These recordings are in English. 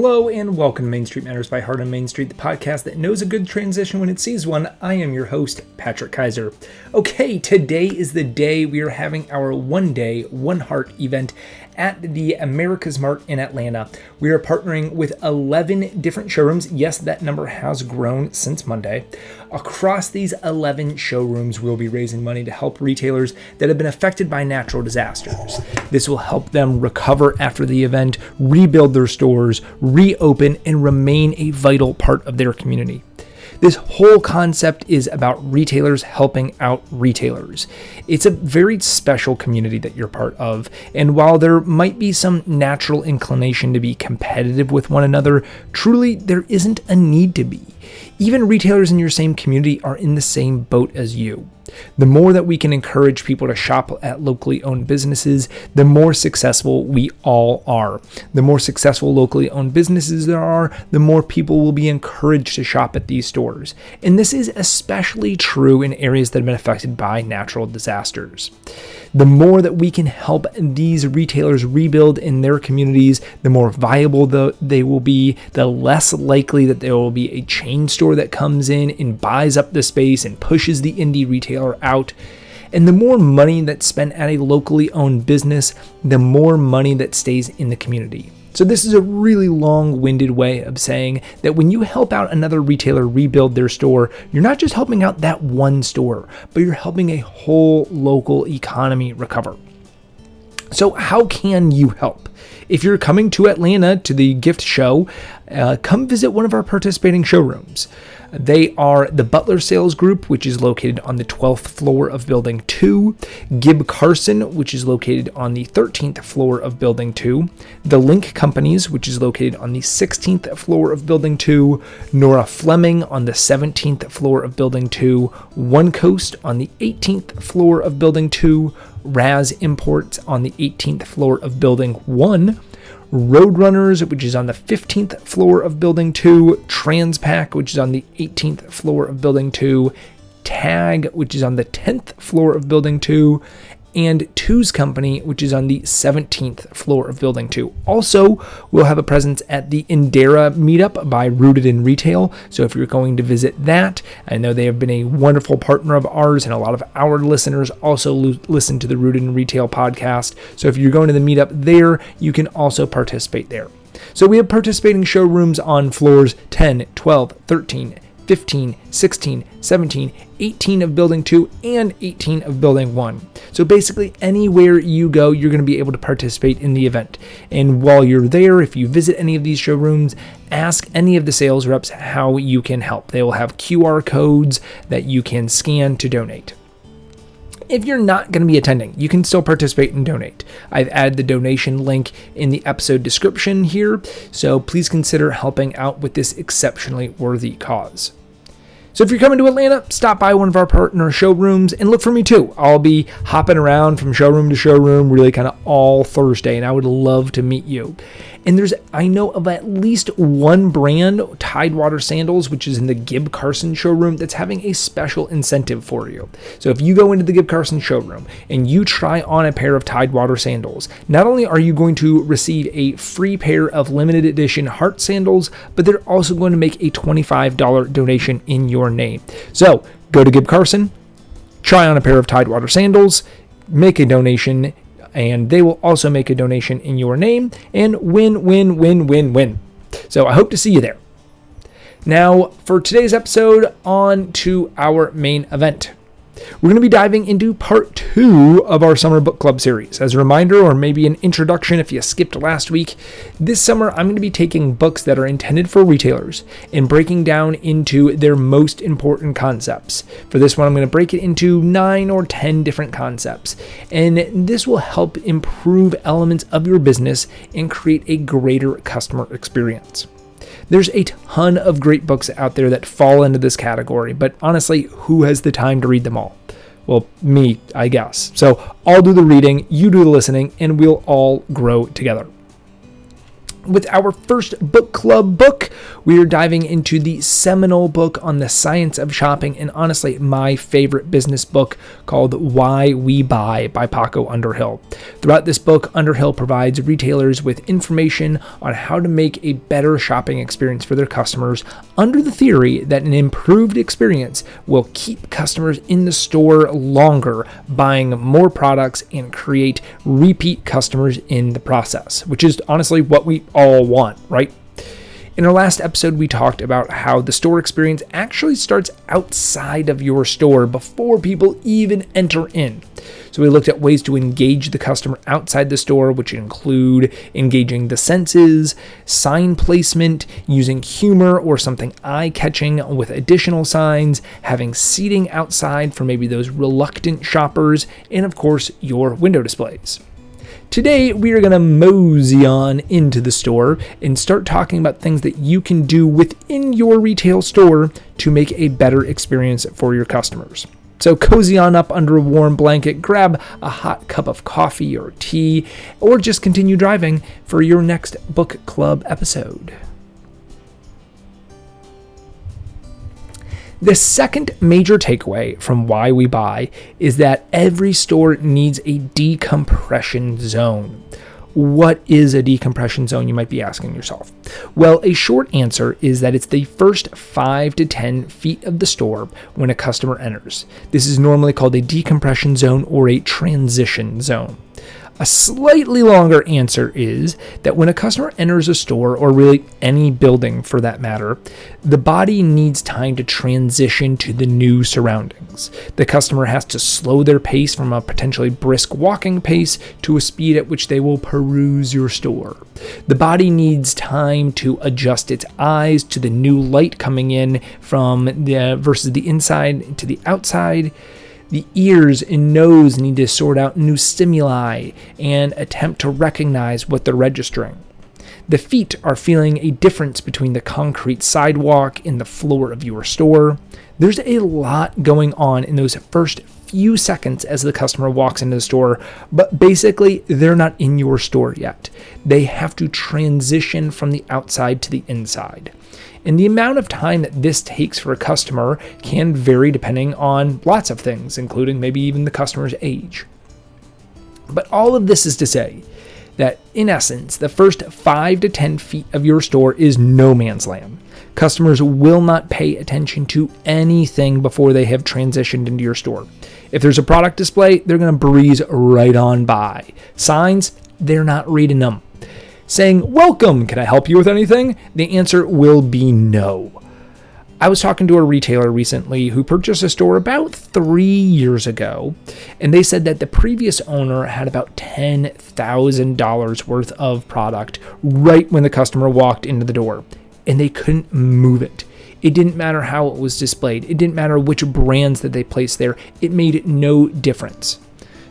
Hello and welcome to Main Street Matters by Heart on Main Street, the podcast that knows a good transition when it sees one. I am your host, Patrick Keiser. Okay, today is the day we are having our One Day, One Heart event at the America's Mart in Atlanta. We are partnering with 11 different showrooms. Yes, that number has grown since Monday. Across these 11 showrooms, we'll be raising money to help retailers that have been affected by natural disasters. This will help them recover after the event, rebuild their stores, reopen, and remain a vital part of their community. This whole concept is about retailers helping out retailers. It's a very special community that you're part of, and while there might be some natural inclination to be competitive with one another, truly there isn't a need to be. Even retailers in your same community are in the same boat as you. The more that we can encourage people to shop at locally owned businesses, the more successful we all are. The more successful locally owned businesses there are, the more people will be encouraged to shop at these stores. And this is especially true in areas that have been affected by natural disasters. The more that we can help these retailers rebuild in their communities, the more viable they will be, the less likely that there will be a chain store that comes in and buys up the space and pushes the indie retailer out. And the more money that's spent at a locally owned business, the more money that stays in the community. So this is a really long-winded way of saying that when you help out another retailer rebuild their store, you're not just helping out that one store, but you're helping a whole local economy recover. So how can you help? If you're coming to Atlanta to the gift show, come visit one of our participating showrooms. They are the Butler Sales Group, which is located on the 12th floor of Building 2, Gib Carson, which is located on the 13th floor of Building 2, The Link Companies, which is located on the 16th floor of Building 2, Nora Fleming on the 17th floor of Building 2, One Coast on the 18th floor of Building 2, Raz Imports on the 18th floor of Building 1, Roadrunners, which is on the 15th floor of Building 2, Transpac, which is on the 18th floor of Building 2, Tag, which is on the 10th floor of Building 2, and Two's Company, which is on the 17th floor of Building 2. Also, we'll have a presence at the Indera meetup by Rooted in Retail. So if you're going to visit that, I know they have been a wonderful partner of ours, and a lot of our listeners also listen to the Rooted in Retail podcast. So if you're going to the meetup there, you can also participate there. So we have participating showrooms on floors 10, 12, 13, 15, 16, 17, 18 of Building 2, and 18 of Building 1. So basically, anywhere you go, you're going to be able to participate in the event. And while you're there, if you visit any of these showrooms, ask any of the sales reps how you can help. They will have QR codes that you can scan to donate. If you're not going to be attending, you can still participate and donate. I've added the donation link in the episode description here, so please consider helping out with this exceptionally worthy cause. So if you're coming to Atlanta, stop by one of our partner showrooms and look for me too. I'll be hopping around from showroom to showroom really kind of all Thursday, and I would love to meet you. And I know of at least one brand, Tidewater Sandals, which is in the Gib Carson showroom, that's having a special incentive for you. So if you go into the Gib Carson showroom and you try on a pair of Tidewater sandals, not only are you going to receive a free pair of limited edition Heart sandals, but they're also going to make a $25 donation in your name. So go to Gib Carson, try on a pair of Tidewater sandals, make a donation, and they will also make a donation in your name, and win. So I hope to see you there. Now, for today's episode, on to our main event. We're going to be diving into part 2 of our summer book club series. As a reminder, or maybe an introduction if you skipped last week, this summer I'm going to be taking books that are intended for retailers and breaking down into their most important concepts. For this one, I'm going to break it into 9 or 10 different concepts. And this will help improve elements of your business and create a greater customer experience. There's a ton of great books out there that fall into this category, but honestly, who has the time to read them all? Well, me, I guess. So I'll do the reading, you do the listening, and we'll all grow together. With our first book club book, we are diving into the seminal book on the science of shopping, and honestly, my favorite business book called Why We Buy by Paco Underhill. Throughout this book, Underhill provides retailers with information on how to make a better shopping experience for their customers under the theory that an improved experience will keep customers in the store longer, buying more products, and create repeat customers in the process, which is honestly what we all want, right? In our last episode, we talked about how the store experience actually starts outside of your store before people even enter in. So we looked at ways to engage the customer outside the store, which include engaging the senses, sign placement, using humor or something eye-catching with additional signs, having seating outside for maybe those reluctant shoppers, and of course, your window displays. Today, we are going to mosey on into the store and start talking about things that you can do within your retail store to make a better experience for your customers. So cozy on up under a warm blanket, grab a hot cup of coffee or tea, or just continue driving for your next book club episode. The second major takeaway from Why We Buy is that every store needs a decompression zone. What is a decompression zone, you might be asking yourself? Well, a short answer is that it's the first 5 to 10 feet of the store when a customer enters. This is normally called a decompression zone or a transition zone. A slightly longer answer is that when a customer enters a store, or really any building for that matter, the body needs time to transition to the new surroundings. The customer has to slow their pace from a potentially brisk walking pace to a speed at which they will peruse your store. The body needs time to adjust its eyes to the new light coming in versus the inside to the outside. The ears and nose need to sort out new stimuli and attempt to recognize what they're registering. The feet are feeling a difference between the concrete sidewalk and the floor of your store. There's a lot going on in those first few seconds as the customer walks into the store, but basically they're not in your store yet. They have to transition from the outside to the inside. And the amount of time that this takes for a customer can vary depending on lots of things, including maybe even the customer's age. But all of this is to say that, in essence, the first 5 to 10 feet of your store is no man's land. Customers will not pay attention to anything before they have transitioned into your store. If there's a product display, they're going to breeze right on by. Signs, they're not reading them. Saying, "Welcome, can I help you with anything?" the answer will be no. I was talking to a retailer recently who purchased a store about 3 years ago, and they said that the previous owner had about $10,000 worth of product right when the customer walked into the door, and they couldn't move it. It didn't matter how it was displayed. It didn't matter which brands that they placed there. It made no difference.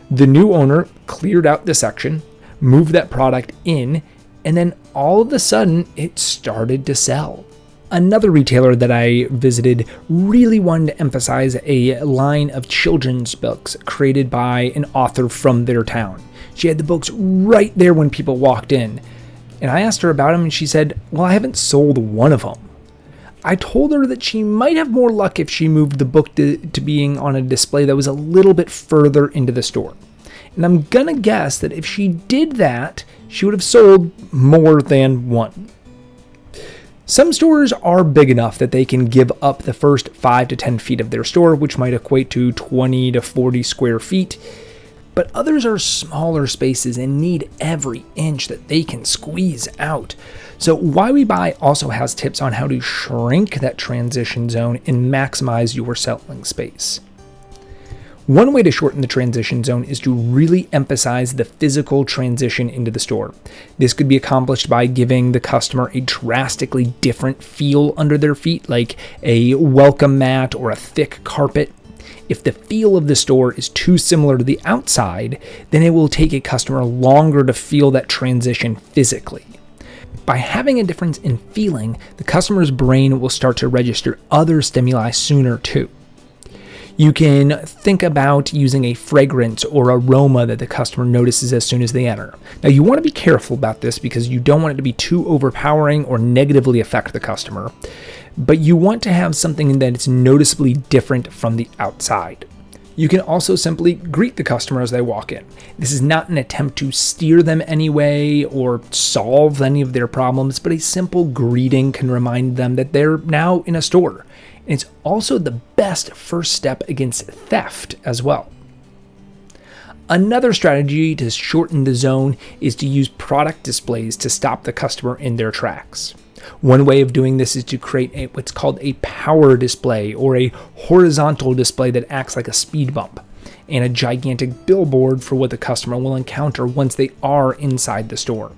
The new owner cleared out the section, moved that product in, and then all of a sudden, it started to sell. Another retailer that I visited really wanted to emphasize a line of children's books created by an author from their town. She had the books right there when people walked in. And I asked her about them, and she said, "Well, I haven't sold one of them." I told her that she might have more luck if she moved the book to being on a display that was a little bit further into the store. And I'm gonna guess that if she did that, she would have sold more than one. Some stores are big enough that they can give up the first 5 to 10 feet of their store, which might equate to 20 to 40 square feet. But others are smaller spaces and need every inch that they can squeeze out. So Why We Buy also has tips on how to shrink that transition zone and maximize your selling space. One way to shorten the transition zone is to really emphasize the physical transition into the store. This could be accomplished by giving the customer a drastically different feel under their feet, like a welcome mat or a thick carpet. If the feel of the store is too similar to the outside, then it will take a customer longer to feel that transition physically. By having a difference in feeling, the customer's brain will start to register other stimuli sooner too. You can think about using a fragrance or aroma that the customer notices as soon as they enter. Now, you want to be careful about this because you don't want it to be too overpowering or negatively affect the customer, but you want to have something that is noticeably different from the outside. You can also simply greet the customer as they walk in. This is not an attempt to steer them anyway or solve any of their problems, but a simple greeting can remind them that they're now in a store. And it's also the best first step against theft as well. Another strategy to shorten the zone is to use product displays to stop the customer in their tracks. One way of doing this is to create what's called a power display or a horizontal display that acts like a speed bump, and a gigantic billboard for what the customer will encounter once they are inside the store.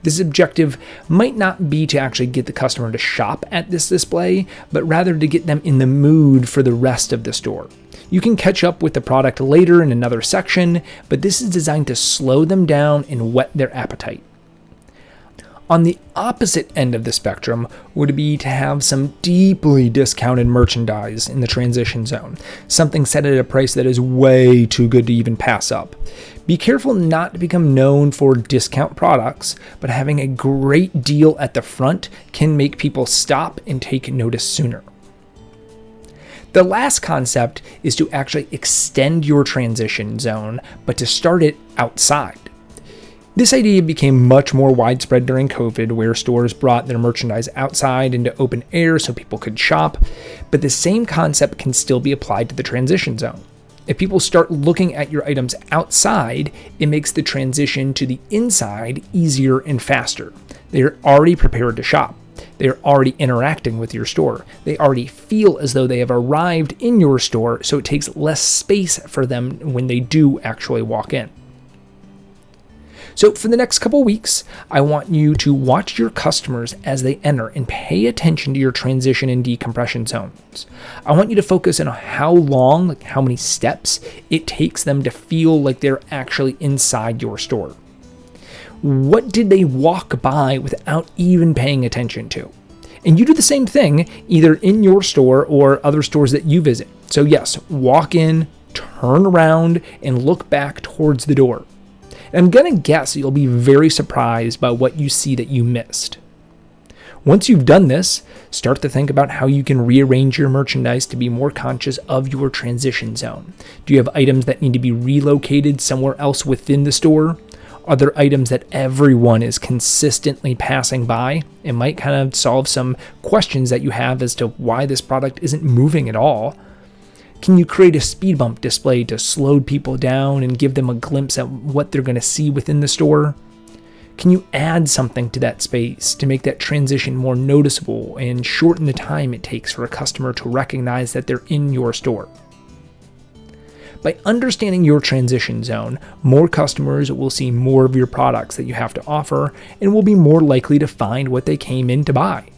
This objective might not be to actually get the customer to shop at this display, but rather to get them in the mood for the rest of the store. You can catch up with the product later in another section, but this is designed to slow them down and whet their appetite. On the opposite end of the spectrum would be to have some deeply discounted merchandise in the transition zone, something set at a price that is way too good to even pass up. Be careful not to become known for discount products, but having a great deal at the front can make people stop and take notice sooner. The last concept is to actually extend your transition zone, but to start it outside. This idea became much more widespread during COVID, where stores brought their merchandise outside into open air so people could shop, but the same concept can still be applied to the transition zone. If people start looking at your items outside, it makes the transition to the inside easier and faster. They are already prepared to shop. They are already interacting with your store. They already feel as though they have arrived in your store, so it takes less space for them when they do actually walk in. So for the next couple weeks, I want you to watch your customers as they enter and pay attention to your transition and decompression zones. I want you to focus on how long, like how many steps it takes them to feel like they're actually inside your store. What did they walk by without even paying attention to? And you do the same thing either in your store or other stores that you visit. So yes, walk in, turn around, and look back towards the door. I'm going to guess you'll be very surprised by what you see that you missed. Once you've done this, start to think about how you can rearrange your merchandise to be more conscious of your transition zone. Do you have items that need to be relocated somewhere else within the store? Are there items that everyone is consistently passing by? It might kind of solve some questions that you have as to why this product isn't moving at all. Can you create a speed bump display to slow people down and give them a glimpse at what they're going to see within the store? Can you add something to that space to make that transition more noticeable and shorten the time it takes for a customer to recognize that they're in your store? By understanding your transition zone, more customers will see more of your products that you have to offer and will be more likely to find what they came in to buy.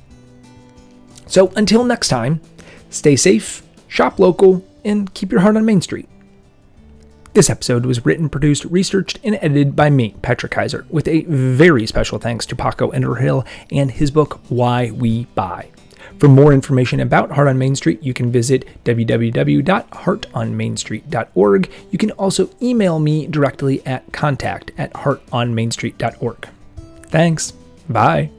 So until next time, stay safe, shop local, and keep your heart on Main Street. This episode was written, produced, researched, and edited by me, Patrick Keiser, with a very special thanks to Paco Underhill and his book, Why We Buy. For more information about Heart on Main Street, you can visit www.heartonmainstreet.org. You can also email me directly at contact@heartonmainstreet.org. Thanks. Bye.